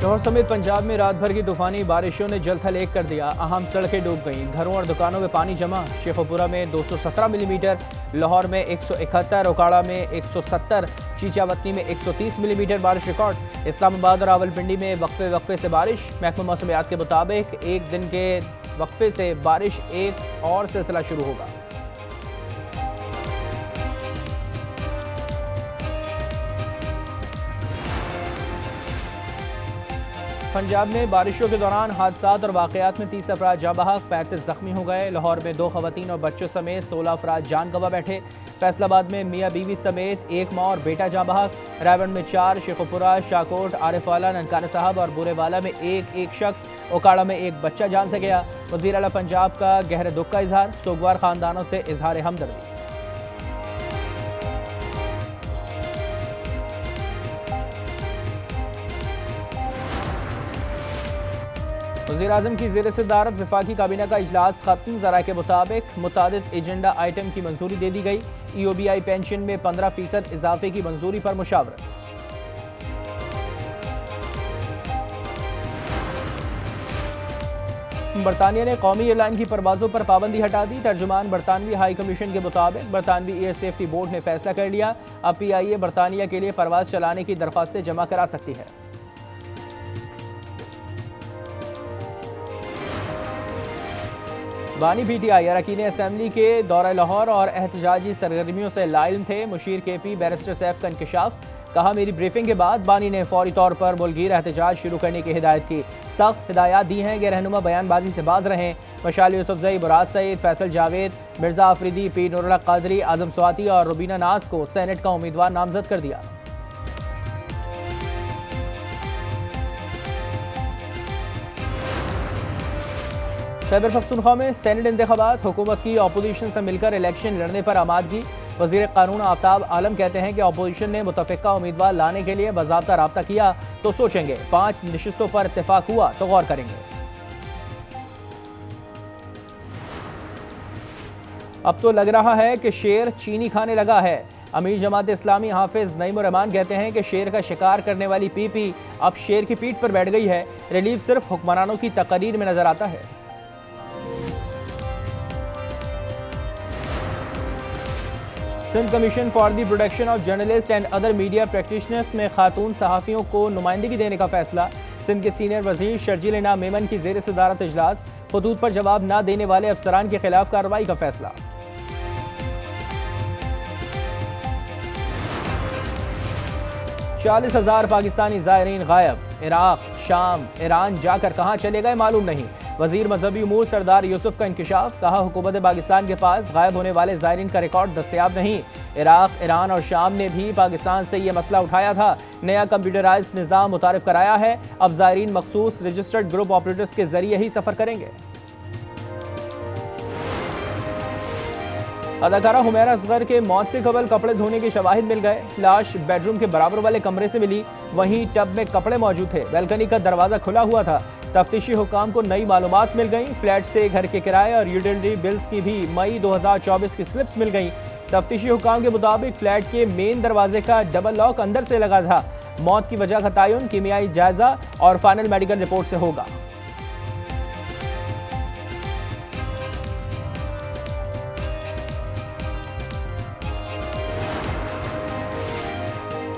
लाहौर समेत पंजाब में रात भर की तूफानी बारिशों ने जल थल एक कर दिया। अहम सड़कें डूब गईं, घरों और दुकानों में पानी जमा। शेखोपुरा में 217 मिलीमीटर, लाहौर में 171, ओकाड़ा में 170, चीचावतनी में 130 मिलीमीटर बारिश रिकॉर्ड। इस्लामाबाद और रावलपिंडी में वक्फे वक्फे से बारिश। महकमा मौसमियात के मुताबिक एक दिन के वक्फे से बारिश एक और सिलसिला शुरू होगा। पंजाब में बारिशों के दौरान हादसात और वाकयात में 30 अफराद जाँ बहक, 35 जख्मी हो गए। लाहौर में 2 खवातीन और बच्चों समेत 16 अफराद जान गंवा बैठे। फैसलाबाद में मियाँ बीवी समेत एक माँ और बेटा जाँ बहक। रायगढ़ में 4, शेखोपुरा, शाकोट, आरिफवाला, ननकाना साहब और बुरेवाला में एक शख्स, ओकाड़ा में एक बच्चा जान से गया। वज़ीर आला पंजाब का गहरे दुख का इजहार, सोगवार खानदानों से इजहार हमदर्दी। वज़ीर-ए-आज़म की ज़ेर सदारत वफाकी काबीना का इजलास खत्म। ज़राए के मुताबिक मुतादिद एजेंडा आइटम की मंजूरी दे दी गई। EOBI पेंशन में 15% इजाफे की मंजूरी पर मुशावरत। बरतानिया ने कौमी एयरलाइन की परवाज़ों पर पाबंदी हटा दी। तर्जुमान बरतानवी हाई कमीशन के मुताबिक बरतानवी एयर सेफ्टी बोर्ड ने फैसला कर लिया। अब PIA बरतानिया के लिए परवाज चलाने की दरख्वास्तें जमा करा सकती है। बानी PTI अरकान असम्बली के दौरा लाहौर और एहतजाजी सरगर्मियों से लाइल थे। मुशीर KP बैरिस्टर सैफ का इंकशाफ, कहा मेरी ब्रीफिंग के बाद बानी ने फौरी तौर पर मुल्कीर एहतजाज शुरू करने की हिदायत की। सख्त हिदायत दी हैं कि रहनुमा बयानबाजी से बाज रहें। मशाल यूसुफजई, बुराद सईद, फैसल जावेद, मिर्जा आफरीदी, पीर नूरुल्लाह कादरी, आजम स्वाति और रुबीना नाज को सेनेट का उम्मीदवार नामजद कर दिया। खैबर पख्तूनख्वा में सेनेट इंतखाबात, हुकूमत की अपोजिशन से मिलकर इलेक्शन लड़ने पर आमादगी। वज़ीर कानून आफ्ताब आलम कहते हैं कि अपोजिशन ने मुतफ़िका उम्मीदवार लाने के लिए बाज़ाब्ता राब्ता किया तो सोचेंगे, 5 नशिस्तों पर इत्तेफाक हुआ तो गौर करेंगे। अब तो लग रहा है कि शेर चीनी खाने लगा है। अमीर जमात इस्लामी हाफिज नईमुर रहमान कहते हैं कि शेर का शिकार करने वाली PP अब शेर की पीठ पर बैठ गई है। रिलीफ सिर्फ हुक्मरानों की तकरीर में नजर आता है। Sindh commission for the protection of journalists and other media practitioners में खातून सहाफ़ियों को नुमाइंदगी देने का फैसला। सिंध के सीनियर वजीर शर्जील इनाम मेमन की ज़ेर सदारत इजलास। खतूत पर जवाब न देने वाले अफसरान के खिलाफ कार्रवाई का फैसला। 40,000 पाकिस्तानी ज़ायरीन गायब। इराक, शाम, ईरान जाकर कहाँ चले गए मालूम नहीं। वजीर मजहबी उमूर सरदार यूसुफ का इंकशाफ, कहा हुकूमत पाकिस्तान के पास गायब होने वाले ज़ायरीन का रिकॉर्ड दस्तयाब नहीं। इराक, ईरान और शाम ने भी पाकिस्तान से यह मसला उठाया था। नया कंप्यूटराइज्ड निज़ाम मुतारिफ कराया है। अब ज़ायरीन मखसूस रजिस्टर्ड ग्रुप ऑपरेटर्स के जरिए ही सफ़र करेंगे। अदाकारा हुमैरा असगर के मौत से कबल कपड़े धोने के शवाहिद मिल गए। लाश बेडरूम के बराबर वाले कमरे से मिली, वहीं टब में कपड़े मौजूद थे। बैल्कनी का दरवाजा खुला हुआ था। तफ्तीशी हुकाम को नई मालूमात मिल गई। फ्लैट से घर के किराए और यूटिलिटी बिल्स की भी मई 2024 की स्लिप्स मिल गई। तफ्तीशी हुकाम के मुताबिक फ्लैट के मेन दरवाजे का डबल लॉक अंदर से लगा था। मौत की वजह का तयन कीमियाई जायजा और फाइनल मेडिकल रिपोर्ट से होगा।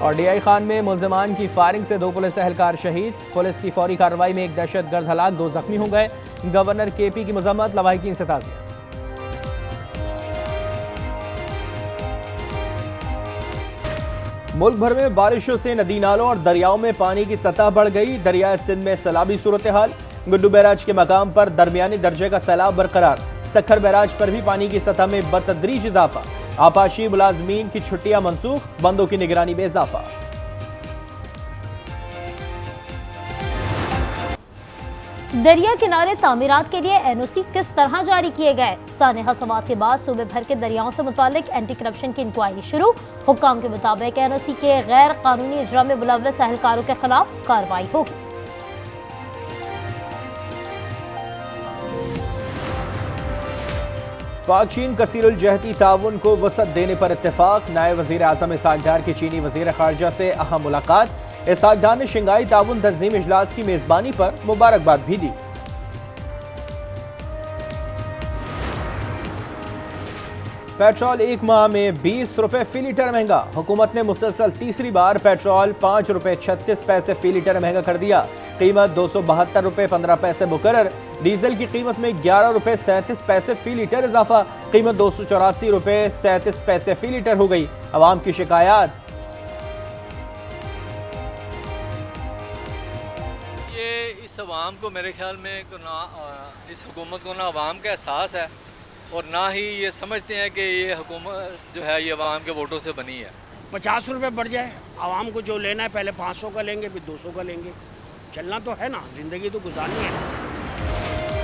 और DI खान में मुल्ज़िमान की फायरिंग से 2 पुलिस एहलकार शहीद। पुलिस की फौरी कार्रवाई में एक दहशतगर्द हलाक, 2 जख्मी हो गए। गवर्नर KP की मजम्मत, लवाहिकीन से ताज़ियत। मुल्क भर में बारिशों से नदी नालों और दरियाओं में पानी की सतह बढ़ गई। दरियाए सिंध में सैलाबी सूरत हाल। गुड्डू बैराज के मकाम पर दरमियानी दर्जे का सैलाब बरकरार। सखर बैराज पर भी पानी की सतह में बतदरीज इजाफा। आपाशी मुलाजमीन की छुट्टियां मनसूख, बंदों की निगरानी में इजाफा। दरिया किनारे तामीरात के लिए NOC किस तरह जारी किए गए। सानहा समात के बाद सूबे भर के दरियाओं से मुतालिक एंटी करप्शन की इंक्वायरी शुरू। हुक्काम के मुताबिक NOC के गैर कानूनी इजरा में मुलव्वस एहलकारों के खिलाफ कार्रवाई होगी। पाक चीन कसीरुल जहती ताउन को वसअत देने पर इत्तेफाक। नायब वज़ीर आज़म साझदार की चीनी वज़ीर ख़ारजा से अहम मुलाकात। इसहाक ने शंघाई ताउन तंजीम इजलास की मेजबानी पर मुबारकबाद भी दी। पेट्रोल एक माह में 20 रुपए फी लीटर महंगा। हुकूमत ने मुसलसल तीसरी बार पेट्रोल 5 रुपए 36 पैसे फी लीटर महंगा कर दिया। कीमत 272 रुपए 15 पैसे मुकर्रर। डीजल की कीमत में 11 रुपए 37 पैसे फी लीटर इजाफा। कीमत 284 रुपए 37 पैसे फी लीटर हो गई। अवाम की शिकायत, ये इस अवाम को मेरे ख्याल में इस हुकूमत को ना अवाम का एहसास है और ना ही ये समझते हैं कि ये हुकूमत जो है ये अवाम के वोटों से बनी है। 50 रुपये बढ़ जाए, आवाम को जो लेना है पहले 500 का लेंगे फिर 200 का लेंगे। चलना तो है ना, ज़िंदगी तो गुजारनी है।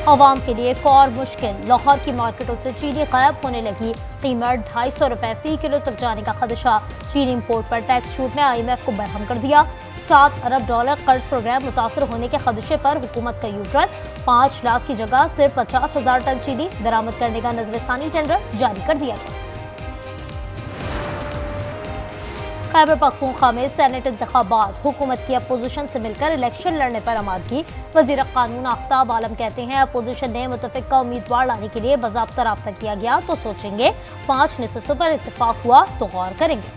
आवाम के लिए एक और मुश्किल, लाहौर की मार्केटों से चीनी गायब होने लगी। कीमत 250 रुपए फी किलो तक जाने का खदशा। चीनी इम्पोर्ट पर टैक्स छूट ने IMF को बरहम कर दिया। $7 अरब कर्ज प्रोग्राम मुतासर होने के खदशे पर हुकूमत का यूटर्न। 5 लाख की जगह सिर्फ 50,000 टन चीनी बरामद करने का नजरसानी टेंडर जारी कर दिया गया। खैबर पख्तूनख्वा में सेनेट इंतखाबात, हुकूमत की अपोजिशन से मिलकर इलेक्शन लड़ने पर आमादगी। वजीर कानून आफ्ताब आलम कहते हैं अपोजिशन ने मुतफिका उम्मीदवार लाने के लिए बाज़ाब्ता राब्ता किया गया तो सोचेंगे, 5 नशिस्तों पर इत्तेफाक हुआ तो गौर करेंगे।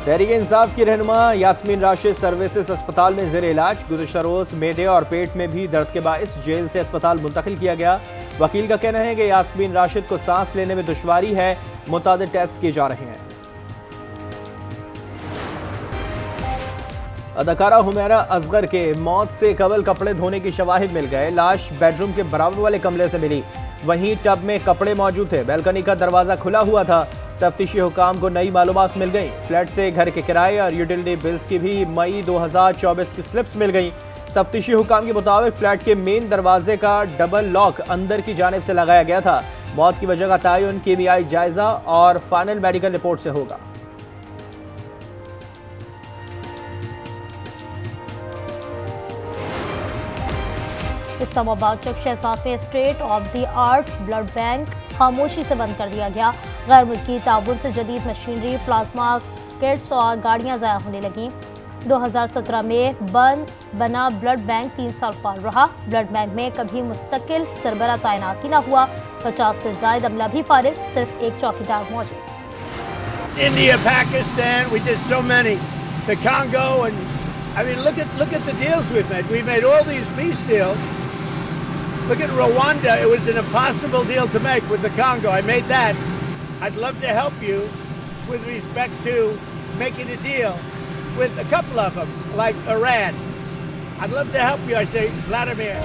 तहरीक इंसाफ की रहनुमा यास्मीन राशिद सर्विसेज अस्पताल में जेर इलाज। गुज़श्ता रोज मैदे और पेट में भी दर्द के बाइस जेल से अस्पताल मुंतकिल किया गया। वकील का कहना है कि यास्मीन राशिद को सांस लेने में दुश्वारी है। मुतादिद टेस्ट किए जा रहे हैं। अदाकारा हुमैरा असगर के मौत से कबल कपड़े धोने की शवाहिद मिल गए। लाश बेडरूम के बराबर वाले कमरे से मिली। वहीं टब में कपड़े मौजूद थे। बैल्कनी का दरवाजा खुला हुआ था। तफ्तीशी हुकाम को नई मालूमात मिल गई। फ्लैट से घर के किराए और यूटिलिटी बिल्स की भी मई 2024 की स्लिप्स मिल गई। तफ्तीशी हुकाम के मुताबिक फ्लैट के मेन दरवाजे का डबल लॉक अंदर की जानिब से लगाया गया था। मौत की वजह का तयन कीमियाई जायजा और फाइनल मेडिकल रिपोर्ट से होगा। इस्लामाबाद चक शहजाद में state of the art blood bank खामोशी से बंद कर दिया गया। गैर मुल्की ताउन से जदीद मशीनरी, प्लाज्मा किट्स और गाड़ियां ज़ाया होने लगीं। 2017 में बना ब्लड बैंक 3 साल फाल रहा। ब्लड बैंक में कभी मुस्तकिल सरबरा तैनात ही ना हुआ। 50 से ज़ायद अमला भी फारिग, सिर्फ एक चौकीदार मौजूद। India, Pakistan, we did so many. The Congo, and I mean, look at the deals we've made. We made all these peace deals. Look at Rwanda. It was an impossible deal to make with the Congo. I made that. I'd love to help you with respect to making a deal with a couple of them, like Iran. I'd love to help you. I say, Vladimir.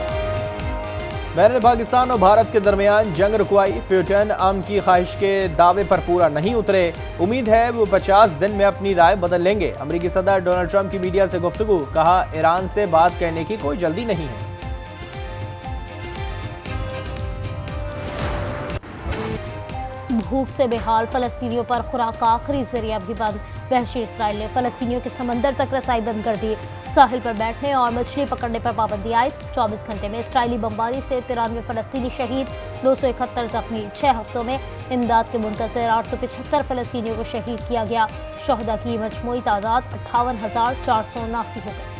Ban Pakistan और भारत के दरमियान जंग रुकवाई। Putin अमन की ख्वाहिश के दावे पर पूरा नहीं उतरे। उम्मीद है वो 50 दिन में अपनी राय बदल लेंगे। अमेरिकी सदर डोनाल्ड ट्रंप की मीडिया से गुफ्तगू, कहा ईरान से बात करने की कोई जल्दी नहीं है। भूख से बेहाल फलस्तीनियों पर खुराक का आखिरी जरिया भी बंद। वहशी इसराइल ने फलस्तीनियों के समंदर तक रसाई बंद कर दी। साहिल पर बैठने और मछली पकड़ने पर पाबंदी आयद। 24 घंटे में इसराइली बमबारी से 93 फलस्तीनी शहीद, 271 जख्मी। 6 हफ्तों में इमदाद के मुंतज़िर 875 फलस्तीनियों को शहीद किया गया। शहदा की मजमूई तादाद 58,479 हो गई।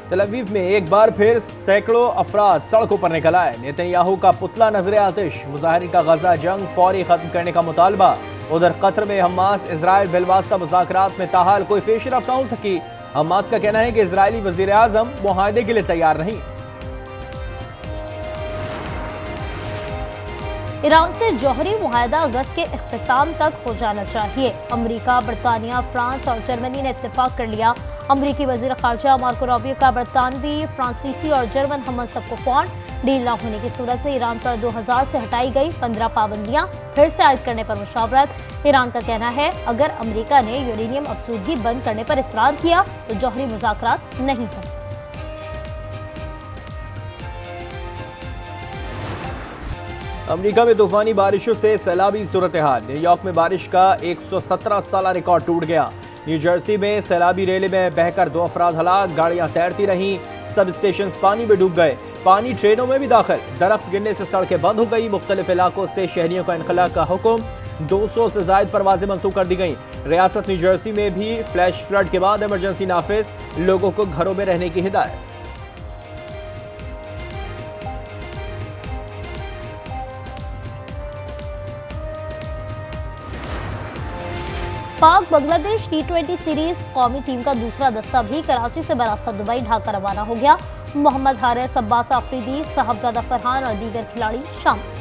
तेल अवीव में एक बार फिर सैकड़ों अफराद सड़कों पर निकल आए। नेतन्याहू का पुतला नजर आतिश। मुजाहिरीन का गजा जंग फौरी खत्म करने का मुतालबा। उधर कतर में हमास इजराइल बिलवास्ता मुज़ाकरात में ताहाल कोई पेशरफ्त न हो सकी। हमास का कहना है कि इजरायली वज़ीर आज़म मुआहदे के लिए तैयार नहीं। ईरान से जौहरी मुआहदा अगस्त के इख्तिताम तक हो जाना चाहिए। अमेरिका, बरतानिया, फ्रांस और जर्मनी ने इत्तेफाक कर लिया। अमरीकी वज़ीर ख़ारजा मार्को रूबियो का बरतानवी, फ्रांसीसी और जर्मन हमसफ़ को फ़ोन। डील न होने की सूरत में ईरान पर 2000 से हटाई गई 15 पाबंदियां फिर से आयद करने पर मुशावरत। ईरान का कहना है अगर अमेरिका ने यूरेनियम अफसूदगी बंद करने पर इसरार किया तो जौहरी मुज़ाकरात नहीं होंगे। अमेरिका में तूफानी बारिशों से सैलाबी सूरत हाल। न्यूयॉर्क में बारिश का 117 साल रिकॉर्ड टूट गया। न्यू जर्सी में सैलाबी रेले में बहकर 2 अफराद हलाक, गाड़ियां तैरती रहीं, सब स्टेशन पानी में डूब गए। पानी ट्रेनों में भी दाखिल, दरख्त गिरने से सड़कें बंद हो गई। मुख्तलिफ इलाकों से शहरियों का इनखला का हुक्म, 200 से ज्यादा परवाजें मंसूख कर दी गई। रियासत न्यू जर्सी में भी फ्लैश फ्लड के बाद इमरजेंसी नाफिज, लोगों को घरों में रहने की हिदायत। पाक बांग्लादेश T20 सीरीज कौमी टीम का दूसरा दस्ता भी कराची से बरास्ता दुबई ढाका रवाना हो गया। मोहम्मद हारिस, अब्बास आफरीदी, साहबजादा फरहान और दीगर खिलाड़ी शामिल।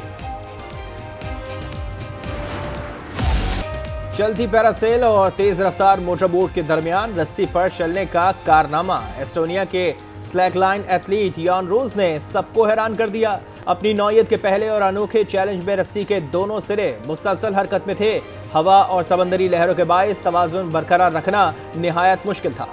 चलती पैरासेल और तेज रफ्तार मोटरबोट के दरमियान रस्सी पर चलने का कारनामा। एस्टोनिया के स्लैकलाइन एथलीट यान रोज ने सबको हैरान कर दिया। अपनी नौयत के पहले और अनोखे चैलेंज में रस्सी के दोनों सिरे मुसलसल हरकत में थे। हवा और समंदरी लहरों के बायस तवाज़ुन बरकरार रखना निहायत मुश्किल था।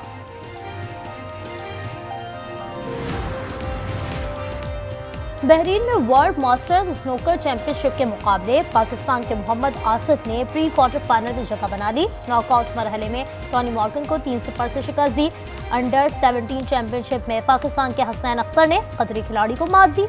बहरीन में वर्ल्ड मास्टर्स स्नूकर चैंपियनशिप के मुकाबले पाकिस्तान के मोहम्मद आसिफ ने प्री क्वार्टर फाइनल में जगह बना ली। नॉकआउट मरहले में टॉनी मॉर्गन को 3-0 से शिकस्त दी। अंडर 17 चैंपियनशिप में पाकिस्तान के हसनैन अख्तर ने कतरी खिलाड़ी को मात दी।